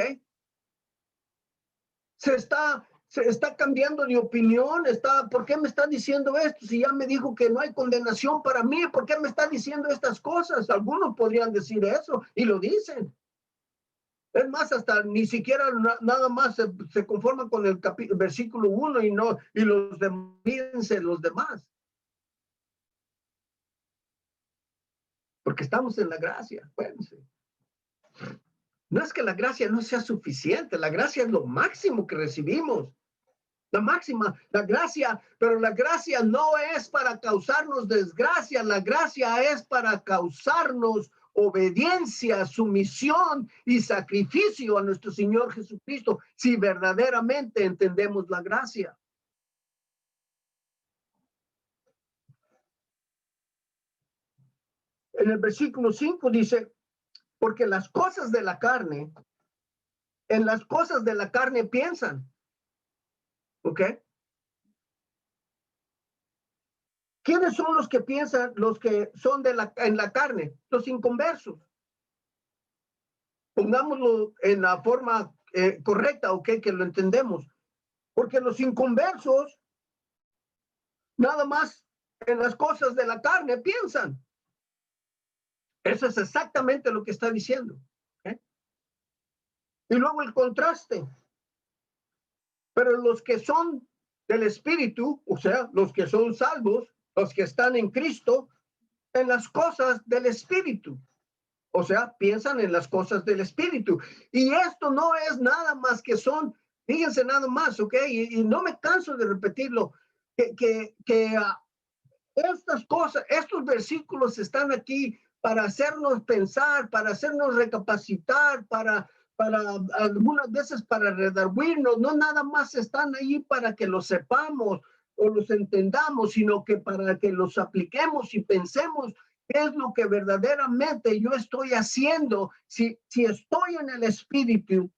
Se está cambiando de opinión, ¿por qué me está diciendo esto? Si ya me dijo que no hay condenación para mí, ¿por qué me está diciendo estas cosas? Algunos podrían decir eso y lo dicen. Es más, hasta ni siquiera nada más se conforman con el versículo 1 y los demás. Porque estamos en la gracia, acuérdense. No es que la gracia no sea suficiente, la gracia es lo máximo que recibimos. La máxima, la gracia, pero la gracia no es para causarnos desgracia, la gracia es para causarnos obediencia, sumisión y sacrificio a nuestro Señor Jesucristo, si verdaderamente entendemos la gracia. En el versículo 5 dice, porque las cosas de la carne, en las cosas de la carne piensan. ¿Ok? ¿Quiénes son los que piensan, los que son en la carne? Los inconversos. Pongámoslo en la forma correcta, ¿ok? Que lo entendemos. Porque los inconversos nada más en las cosas de la carne piensan. Eso es exactamente lo que está diciendo. ¿Okay? Y luego el contraste. Pero los que son del Espíritu, o sea, los que son salvos, los que están en Cristo, en las cosas del Espíritu. O sea, piensan en las cosas del Espíritu. Y esto no es nada más que son, fíjense nada más, ¿ok? Y no me canso de repetirlo, que estas cosas, estos versículos están aquí para hacernos pensar, para hacernos recapacitar, para algunas veces para redarguirnos, no nada más están ahí para que los sepamos o los entendamos, sino que para que los apliquemos y pensemos qué es lo que verdaderamente yo estoy haciendo. Si estoy en el Espíritu,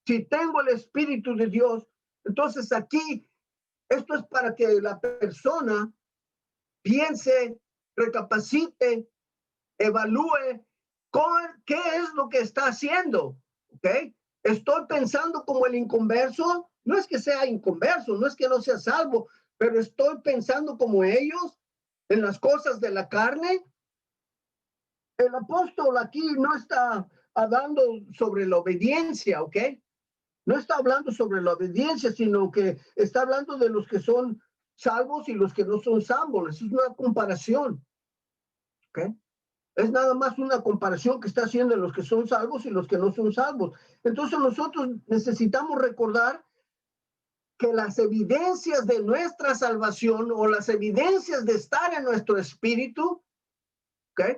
si tengo el Espíritu de Dios, entonces aquí esto es para que la persona piense, recapacite, evalúe qué es lo que está haciendo, ¿ok? Estoy pensando como el inconverso, no es que sea inconverso, no es que no sea salvo, pero estoy pensando como ellos en las cosas de la carne. El apóstol aquí no está hablando sobre la obediencia, ¿ok? No está hablando sobre la obediencia, sino que está hablando de los que son salvos y los que no son salvos. Es una comparación, ¿ok? Es nada más una comparación que está haciendo los que son salvos y los que no son salvos. Entonces nosotros necesitamos recordar que las evidencias de nuestra salvación o las evidencias de estar en nuestro espíritu, ¿okay?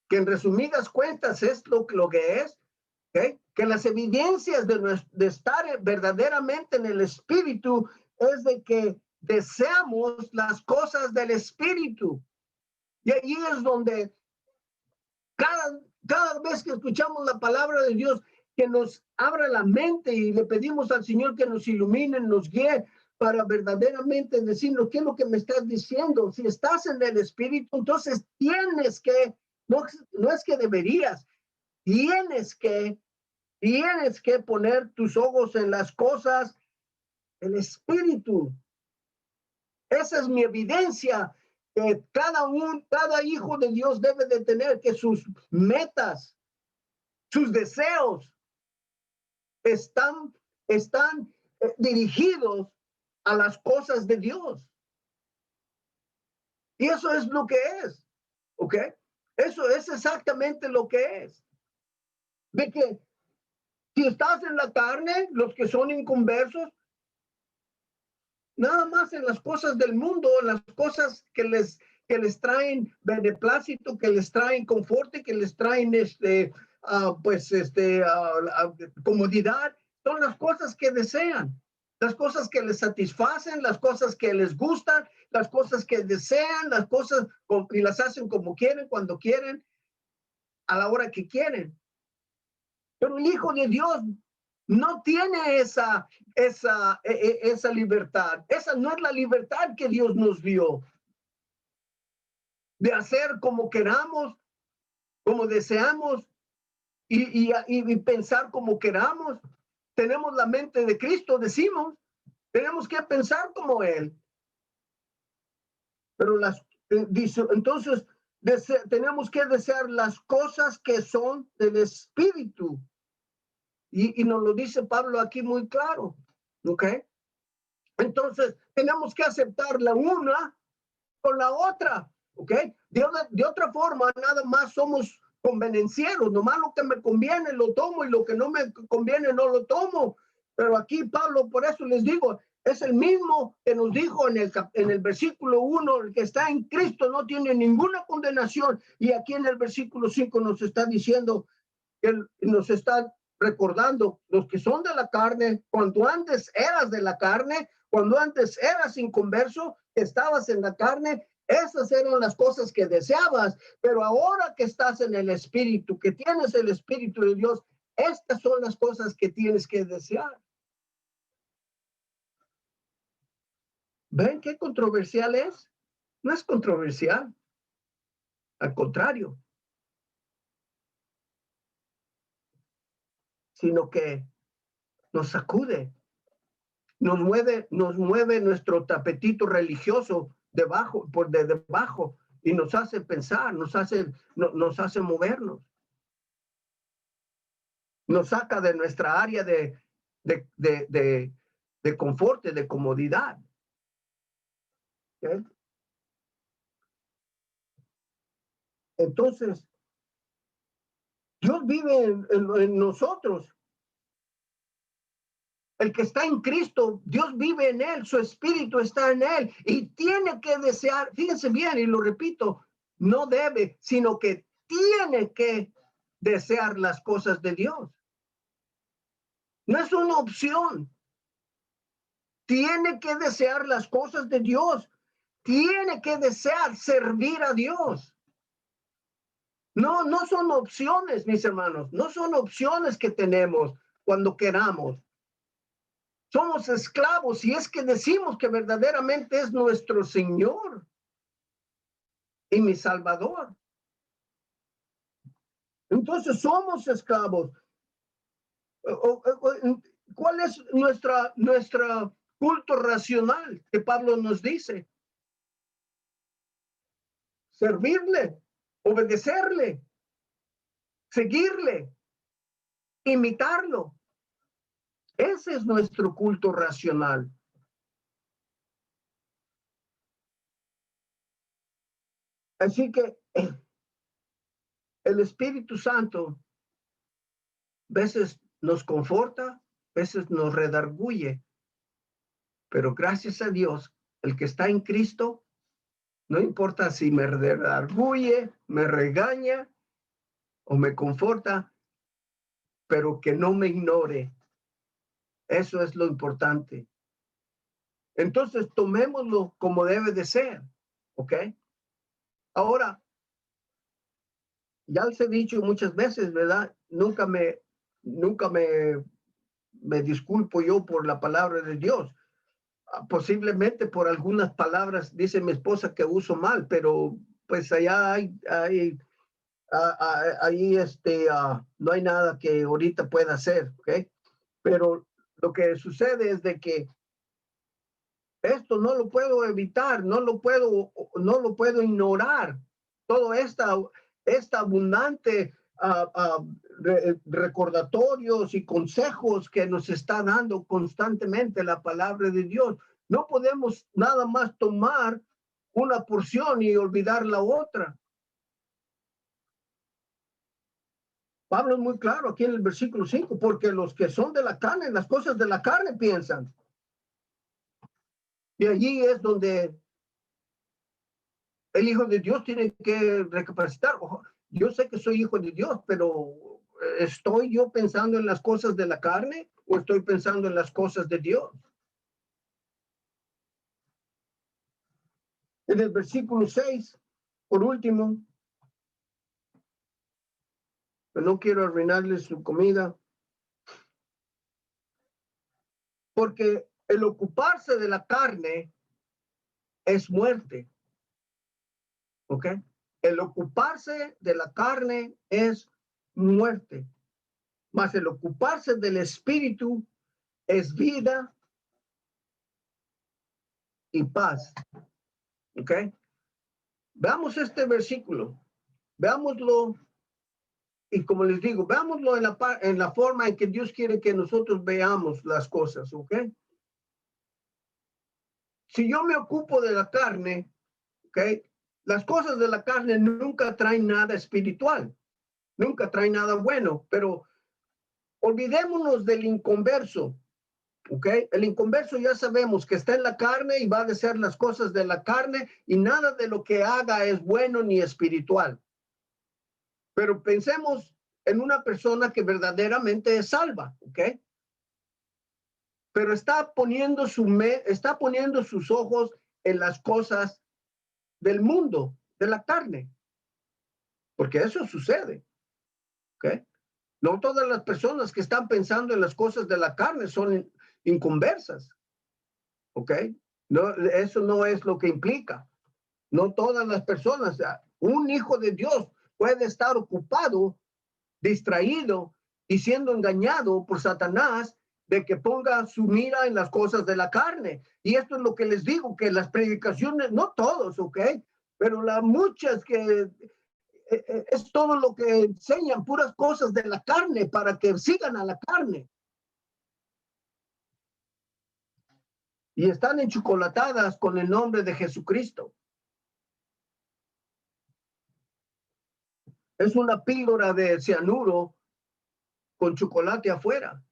Que en resumidas cuentas es lo que es, ¿okay? Que las evidencias de estar verdaderamente en el espíritu es de que deseamos las cosas del espíritu. Y ahí es donde cada vez que escuchamos la palabra de Dios, que nos abra la mente y le pedimos al Señor que nos ilumine, nos guíe para verdaderamente decirnos qué es lo que me estás diciendo. Si estás en el Espíritu, entonces tienes que, no es que deberías, tienes que poner tus ojos en las cosas del Espíritu. Esa es mi evidencia que cada hijo de Dios debe de tener, que sus metas, sus deseos están dirigidos a las cosas de Dios. Y eso es lo que es, ¿ok? Eso es exactamente lo que es. De que si estás en la carne, los que son inconversos, nada más en las cosas del mundo, en las cosas que les traen beneplácito, que les traen confort, que les traen comodidad, son las cosas que desean, las cosas que les satisfacen, las cosas que les gustan, las cosas que desean, las cosas y las hacen como quieren, cuando quieren, a la hora que quieren. Pero el Hijo de Dios no tiene esa libertad. Esa no es la libertad que Dios nos dio, de hacer como queramos, como deseamos y pensar como queramos. Tenemos la mente de Cristo, decimos, tenemos que pensar como Él. Pero entonces tenemos que desear las cosas que son del Espíritu. Y nos lo dice Pablo aquí muy claro, ¿ok? Entonces, tenemos que aceptar la una con la otra, ¿ok? De otra forma, nada más somos convenencieros, nomás lo que me conviene lo tomo y lo que no me conviene no lo tomo. Pero aquí Pablo, por eso les digo, es el mismo que nos dijo en el versículo 1, el que está en Cristo no tiene ninguna condenación. Y aquí en el versículo 5 nos está diciendo, nos está recordando, los que son de la carne, cuando antes eras de la carne, cuando antes eras inconverso, estabas en la carne, esas eran las cosas que deseabas, pero ahora que estás en el Espíritu, que tienes el Espíritu de Dios, estas son las cosas que tienes que desear. ¿Ven qué controversial es? No es controversial. Al contrario. Sino que nos sacude. Nos mueve nuestro tapetito religioso por debajo y nos hace pensar, nos hace movernos. Nos saca de nuestra área de confort, de comodidad. ¿Okay? Entonces, Dios vive en nosotros. El que está en Cristo, Dios vive en él, su espíritu está en él y tiene que desear, fíjense bien, y lo repito, no debe, sino que tiene que desear las cosas de Dios. No es una opción. Tiene que desear las cosas de Dios. Tiene que desear servir a Dios. No son opciones, mis hermanos. No son opciones que tenemos cuando queramos. Somos esclavos y es que decimos que verdaderamente es nuestro Señor y mi Salvador. Entonces somos esclavos. ¿Cuál es nuestra culto racional que Pablo nos dice? Servirle, obedecerle, seguirle, imitarlo. Ese es nuestro culto racional. Así que el Espíritu Santo a veces nos conforta, a veces nos redarguye, pero gracias a Dios, el que está en Cristo, no importa si me redarguye, me regaña o me conforta, pero que no me ignore. Eso es lo importante. Entonces, tomémoslo como debe de ser, ¿ok? Ahora, ya les he dicho muchas veces, ¿verdad? Nunca me disculpo yo por la palabra de Dios. Posiblemente por algunas palabras, dice mi esposa, que uso mal, pero pues allá ahí no hay nada que ahorita pueda hacer, ¿ok? Pero lo que sucede es de que esto no lo puedo evitar, no lo puedo ignorar. Todo esta abundante recordatorios y consejos que nos está dando constantemente la palabra de Dios. No podemos nada más tomar una porción y olvidar la otra. Pablo es muy claro aquí en el versículo 5, porque los que son de la carne, las cosas de la carne piensan. Y allí es donde el Hijo de Dios tiene que recapacitar. Yo sé que soy hijo de Dios, pero ¿estoy yo pensando en las cosas de la carne o estoy pensando en las cosas de Dios? En el versículo 6, por último, pero no quiero arruinarles su comida, porque el ocuparse de la carne es muerte. ¿Ok? El ocuparse de la carne es muerte, mas el ocuparse del espíritu es vida y paz. ¿Ok? Veamos este versículo, veámoslo, y como les digo, veámoslo en la forma en que Dios quiere que nosotros veamos las cosas, ¿ok? Si yo me ocupo de la carne, ¿ok? Las cosas de la carne nunca traen nada espiritual, nunca traen nada bueno, pero olvidémonos del inconverso, ¿ok? El inconverso ya sabemos que está en la carne y va a hacer las cosas de la carne y nada de lo que haga es bueno ni espiritual. Pero pensemos en una persona que verdaderamente es salva, ¿ok? Pero está poniendo sus ojos en las cosas del mundo, de la carne, porque eso sucede, ¿ok? No todas las personas que están pensando en las cosas de la carne son inconversas, ¿ok? No, eso no es lo que implica. No todas las personas, un hijo de Dios puede estar ocupado, distraído y siendo engañado por Satanás de que ponga su mira en las cosas de la carne. Y esto es lo que les digo, que las predicaciones, no todos, ¿ok? Pero las muchas que es todo lo que enseñan, puras cosas de la carne para que sigan a la carne. Y están enchocolatadas con el nombre de Jesucristo. Es una píldora de cianuro con chocolate afuera.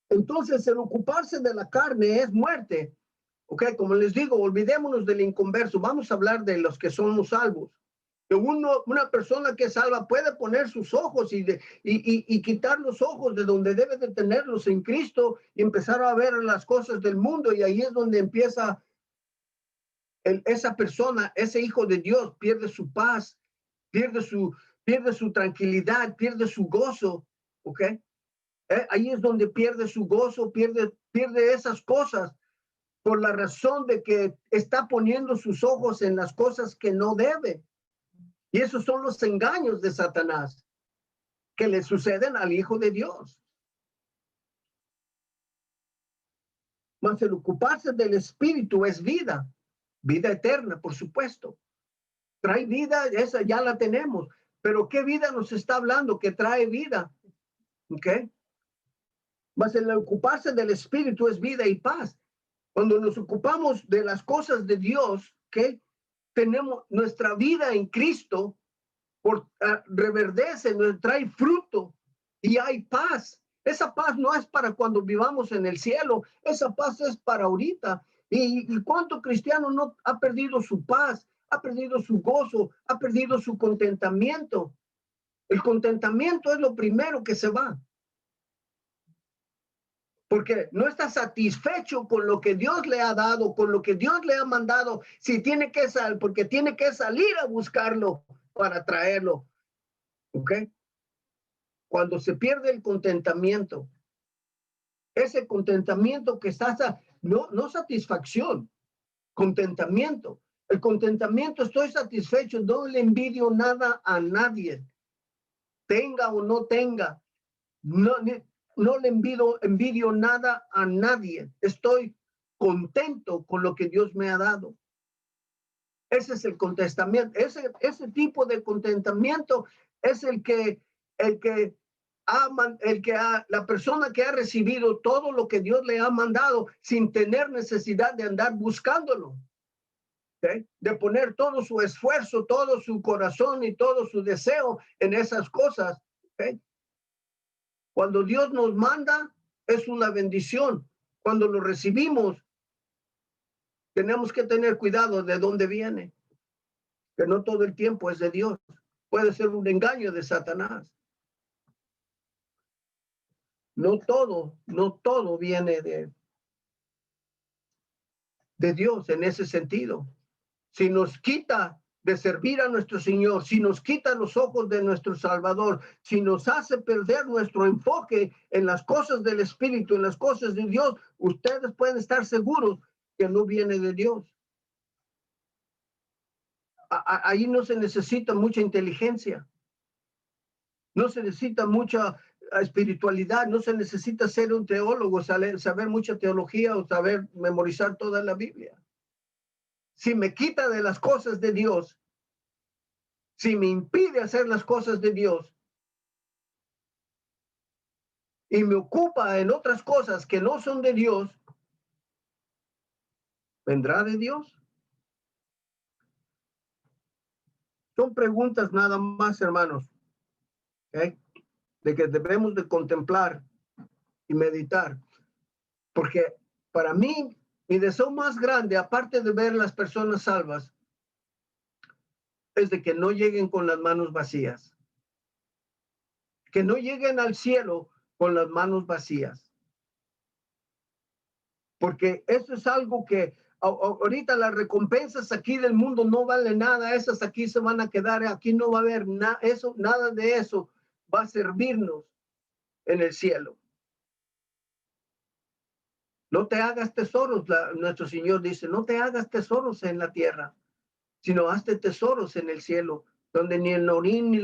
Entonces, el ocuparse de la carne es muerte. Ok, como les digo, olvidémonos del inconverso. Vamos a hablar de los que somos salvos. Una persona que es salva puede poner sus ojos y quitar los ojos de donde debe de tenerlos en Cristo y empezar a ver las cosas del mundo. Y ahí es donde empieza esa persona, ese hijo de Dios, pierde su paz, pierde su tranquilidad, pierde su gozo. ¿Ok? Ahí es donde pierde su gozo, pierde esas cosas por la razón de que está poniendo sus ojos en las cosas que no debe. Y esos son los engaños de Satanás que le suceden al Hijo de Dios. Mas el ocuparse del Espíritu es vida eterna, por supuesto. Trae vida, esa ya la tenemos. Pero ¿qué vida nos está hablando que trae vida? ¿Ok? Mas el ocuparse del Espíritu es vida y paz. Cuando nos ocupamos de las cosas de Dios, ¿ok? Tenemos nuestra vida en Cristo, reverdece, nos trae fruto y hay paz. Esa paz no es para cuando vivamos en el cielo, esa paz es para ahorita. ¿Y cuánto cristiano no ha perdido su paz, ha perdido su gozo, ha perdido su contentamiento? El contentamiento es lo primero que se va. Porque no está satisfecho con lo que Dios le ha dado, con lo que Dios le ha mandado, si tiene que salir, porque tiene que salir a buscarlo para traerlo. ¿Ok? Cuando se pierde el contentamiento, ese contentamiento que está, no satisfacción, contentamiento. El contentamiento, estoy satisfecho, no le envidio nada a nadie, tenga o no tenga, no le envidio nada a nadie, estoy contento con lo que Dios me ha dado. Ese es el contentamiento, ese tipo de contentamiento es la persona que ha recibido todo lo que Dios le ha mandado sin tener necesidad de andar buscándolo, ¿okay? De poner todo su esfuerzo, todo su corazón y todo su deseo en esas cosas. ¿Okay? Cuando Dios nos manda, es una bendición. Cuando lo recibimos, tenemos que tener cuidado de dónde viene, que no todo el tiempo es de Dios. Puede ser un engaño de Satanás. No todo viene de Dios en ese sentido. Si nos quita de servir a nuestro Señor, si nos quita los ojos de nuestro Salvador, si nos hace perder nuestro enfoque en las cosas del Espíritu, en las cosas de Dios, ustedes pueden estar seguros que no viene de Dios. Ahí no se necesita mucha inteligencia, no se necesita mucha espiritualidad, no se necesita ser un teólogo, saber mucha teología o saber memorizar toda la Biblia. Si me quita de las cosas de Dios, si me impide hacer las cosas de Dios y me ocupa en otras cosas que no son de Dios, ¿vendrá de Dios? Son preguntas nada más, hermanos, ¿okay? De que debemos de contemplar y meditar. Porque para mí, mi deseo más grande, aparte de ver las personas salvas, es de que no lleguen con las manos vacías. Que no lleguen al cielo con las manos vacías. Porque eso es algo que ahorita las recompensas aquí del mundo no valen nada, esas aquí se van a quedar, aquí no va a haber nada de eso va a servirnos en el cielo. No te hagas tesoros, nuestro Señor dice, no te hagas tesoros en la tierra, sino hazte tesoros en el cielo, donde ni el orín ni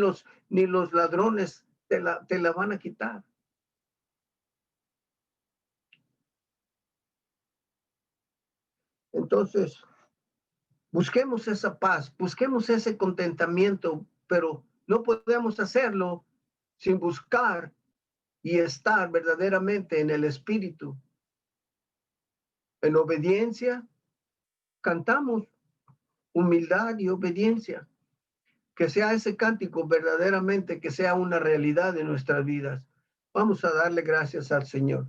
los ladrones te la van a quitar. Entonces, busquemos esa paz, busquemos ese contentamiento, pero no podemos hacerlo sin buscar y estar verdaderamente en el Espíritu. En obediencia, cantamos humildad y obediencia. Que sea ese cántico verdaderamente, que sea una realidad de nuestras vidas. Vamos a darle gracias al Señor.